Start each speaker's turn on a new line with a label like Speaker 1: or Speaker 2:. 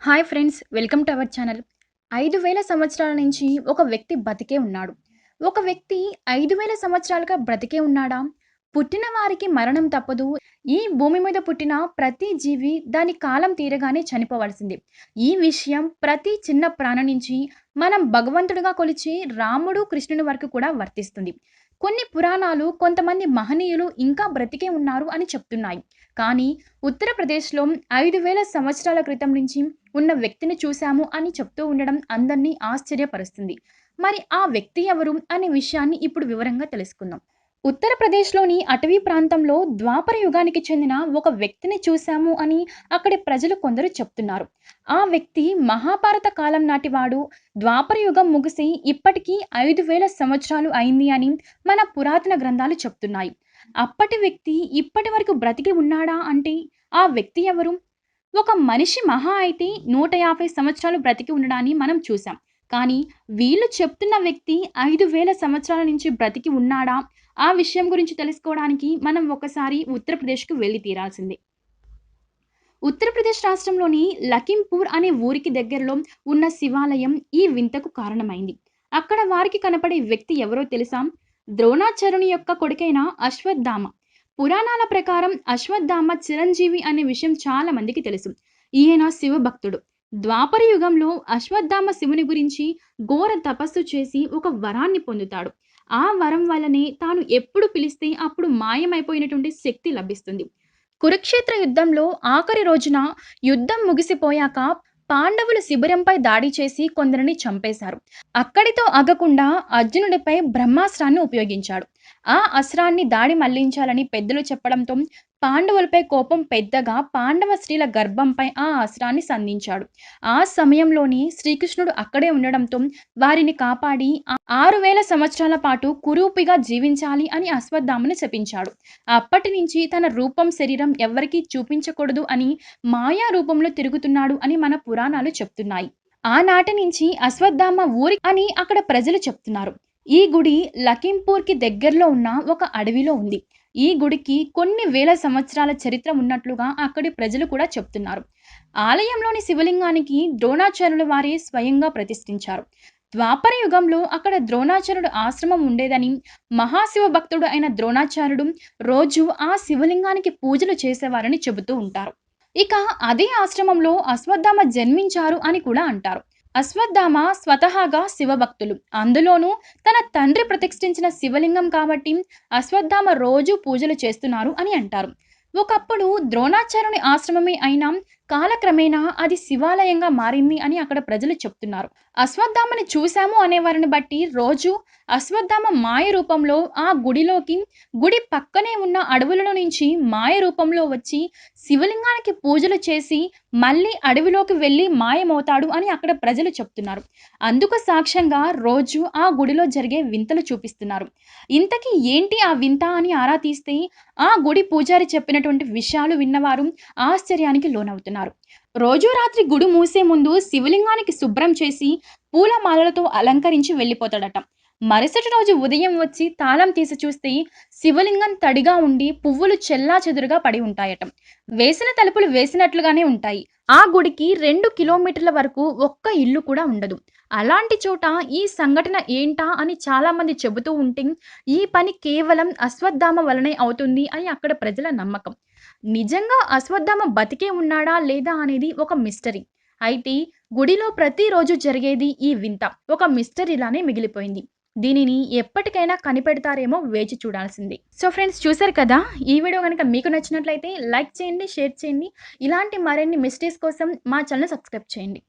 Speaker 1: Hi friends, welcome to our channel. 5,000 సంవత్సరాల నుంచి ఒక వ్యక్తి బతికే ఉన్నాడు. ఒక వ్యక్తి 5,000 సంవత్సరాలుగా బ్రతికే ఉన్నాడా? పుట్టిన వారికి మరణం తప్పదు. ఈ భూమి మీద పుట్టిన ప్రతి జీవి దాని కాలం తీరగానే చనిపోవలసిందే. ఈ విషయం ప్రతి చిన్న ప్రాణి నుంచి మనం భగవంతుడిగా కొలిచే రాముడు, కృష్ణుని వరకు కూడా వర్తిస్తుంది. కొన్ని పురాణాలు కొంతమంది మహనీయులు ఇంకా బ్రతికే ఉన్నారు అని చెప్తున్నాయి. కానీ ఉత్తరప్రదేశ్‌లో 5,000 సంవత్సరాల క్రితం నుంచి ఉన్న వ్యక్తిని చూశాము అని చెప్తూ ఉండడం అందరినీ ఆశ్చర్యపరుస్తుంది. మరి ఆ వ్యక్తి ఎవరు అనే విషయాన్ని ఇప్పుడు వివరంగా తెలుసుకుందాం. ఉత్తరప్రదేశ్‌లోని అటవీ ప్రాంతంలో ద్వాపర యుగానికి చెందిన ఒక వ్యక్తిని చూశాము అని అక్కడి ప్రజలు కొందరు చెప్తున్నారు. ఆ వ్యక్తి మహాభారత కాలం నాటివాడు. ద్వాపర యుగం ముగిసి ఇప్పటికి 5,000 సంవత్సరాలు అయింది అని మన పురాతన గ్రంథాలు చెప్తున్నాయి. అప్పటి వ్యక్తి ఇప్పటి వరకు బ్రతికి ఉన్నాడా అంటే ఆ వ్యక్తి ఎవరు? ఒక మనిషి మహా అయితే 150 సంవత్సరాలు బ్రతికి ఉండడాన్ని మనం చూసాం. కానీ వీళ్ళు చెప్తున్న వ్యక్తి 5,000 సంవత్సరాల నుంచి బ్రతికి ఉన్నాడా? ఆ విషయం గురించి తెలుసుకోవడానికి మనం ఒకసారి ఉత్తరప్రదేశ్‌కి వెళ్లి తీరాల్సిందే. ఉత్తరప్రదేశ్ రాష్ట్రంలోని లఖింపూర్ అనే ఊరికి దగ్గరలో ఉన్న శివాలయం ఈ వింతకు కారణమైంది. అక్కడ వారికి కనపడే వ్యక్తి ఎవరో తెలుసా? ద్రోణాచార్యుని యొక్క కొడుకైన అశ్వత్థామ. పురాణాల ప్రకారం అశ్వత్థామ చిరంజీవి అనే విషయం చాలా మందికి తెలుసు. ఈయన శివభక్తుడు. ద్వాపర యుగంలో అశ్వత్థామ శివుని గురించి ఘోర తపస్సు చేసి ఒక వరాన్ని పొందుతాడు. ఆ వరం వల్లనే తాను ఎప్పుడు పిలిస్తే అప్పుడు మాయమైపోయినటువంటి శక్తి లభిస్తుంది. కురుక్షేత్ర యుద్ధంలో ఆఖరి రోజున యుద్ధం ముగిసిపోయాక పాండవులు శిబిరంపై దాడి చేసి కొందరిని చంపేశారు. అక్కడితో ఆగకుండా అర్జునుడిపై బ్రహ్మాస్త్రాన్ని ఉపయోగించాడు. ఆ అస్త్రాన్ని దాడి మళ్లించాలని పెద్దలు చెప్పడంతో పాండవులపై కోపం పెద్దగా పాండవ స్త్రీల గర్భంపై ఆ అస్త్రాన్ని సంధించాడు. ఆ సమయంలోనే శ్రీకృష్ణుడు అక్కడే ఉండడంతో వారిని కాపాడి 6,000 సంవత్సరాల పాటు కురూపిగా జీవించాలి అని అశ్వత్థామను శపించాడు. అప్పటి నుంచి తన రూపం, శరీరం ఎవ్వరికీ చూపించకూడదు అని మాయా రూపంలో తిరుగుతున్నాడు అని మన పురాణాలు చెప్తున్నాయి. ఆనాటి నుంచి అశ్వత్థామ ఊరి అని అక్కడ ప్రజలు చెప్తున్నారు. ఈ గుడి లఖింపూర్‌కి దగ్గరలో ఉన్న ఒక అడవిలో ఉంది. ఈ గుడికి కొన్ని వేల సంవత్సరాల చరిత్ర ఉన్నట్లుగా అక్కడి ప్రజలు కూడా చెప్తున్నారు. ఆలయంలోని శివలింగానికి ద్రోణాచార్యుల వారే స్వయంగా ప్రతిష్ఠించారు. ద్వాపర యుగంలో అక్కడ ద్రోణాచార్యుడు ఆశ్రమం ఉండేదని, మహాశివ భక్తుడు అయిన ద్రోణాచార్యుడు రోజు ఆ శివలింగానికి పూజలు చేసేవారని చెబుతూ ఉంటారు. ఇక అదే ఆశ్రమంలో అశ్వత్థామ జన్మించారు అని కూడా అంటారు. అశ్వత్థామ స్వతహాగా శివభక్తులు. అందులోనూ తన తండ్రి ప్రతిష్ఠించిన శివలింగం కాబట్టి అశ్వత్థామ రోజు పూజలు చేస్తున్నారు అని అంటారు. ఒకప్పుడు ద్రోణాచార్యుని ఆశ్రమమే అయినా కాలక్రమేణా అది శివాలయంగా మారింది అని అక్కడ ప్రజలు చెప్తున్నారు. అశ్వత్థామని చూశాము అనేవారిని బట్టి రోజు అశ్వత్థామ మాయ రూపంలో ఆ గుడిలోకి, గుడి పక్కనే ఉన్న అడవులలో నుంచి మాయ రూపంలో వచ్చి శివలింగానికి పూజలు చేసి మళ్ళీ అడవిలోకి వెళ్ళి మాయమవుతాడు అని అక్కడ ప్రజలు చెప్తున్నారు. అందుకు సాక్ష్యంగా రోజు ఆ గుడిలో జరిగే వింతలు చూపిస్తున్నారు. ఇంతకీ ఏంటి ఆ వింత అని ఆరా తీస్తే ఆ గుడి పూజారి చెప్పినటువంటి విషయాలు విన్నవారు ఆశ్చర్యానికి లోనవుతున్నారు. రోజు రాత్రి గుడి మూసే ముందు శివలింగానికి శుభ్రం చేసి పూలమాలలతో అలంకరించి వెళ్ళిపోతాడట. మరుసటి రోజు ఉదయం వచ్చి తాళం తీసి చూస్తే శివలింగం తడిగా ఉండి పువ్వులు చెల్లాచెదురుగా పడి ఉంటాయట. వేసిన తలుపులు వేసినట్లుగానే ఉంటాయి. ఆ గుడికి 2 కిలోమీటర్ల వరకు ఒక్క ఇల్లు కూడా ఉండదు. అలాంటి చోట ఈ సంఘటన ఏంటా అని చాలా మంది చెబుతూ ఉంటే ఈ పని కేవలం అశ్వత్థామ వలనే అవుతుంది అని అక్కడ ప్రజల నమ్మకం. నిజంగా అశ్వత్థామ బతికే ఉన్నాడా లేదా అనేది ఒక మిస్టరీ. అయితే గుడిలో ప్రతిరోజు జరిగేది ఈ వింత ఒక మిస్టరీలానే మిగిలిపోయింది. దీనిని ఎప్పటికైనా కనిపెడతారేమో వేచి చూడాల్సిందే. సో ఫ్రెండ్స్, చూసారు కదా! ఈ వీడియో గనుక మీకు నచ్చినట్లయితే లైక్ చేయండి, షేర్ చేయండి. ఇలాంటి మరిన్ని మిస్టరీస్ కోసం మా ఛానల్ సబ్స్క్రైబ్ చేయండి.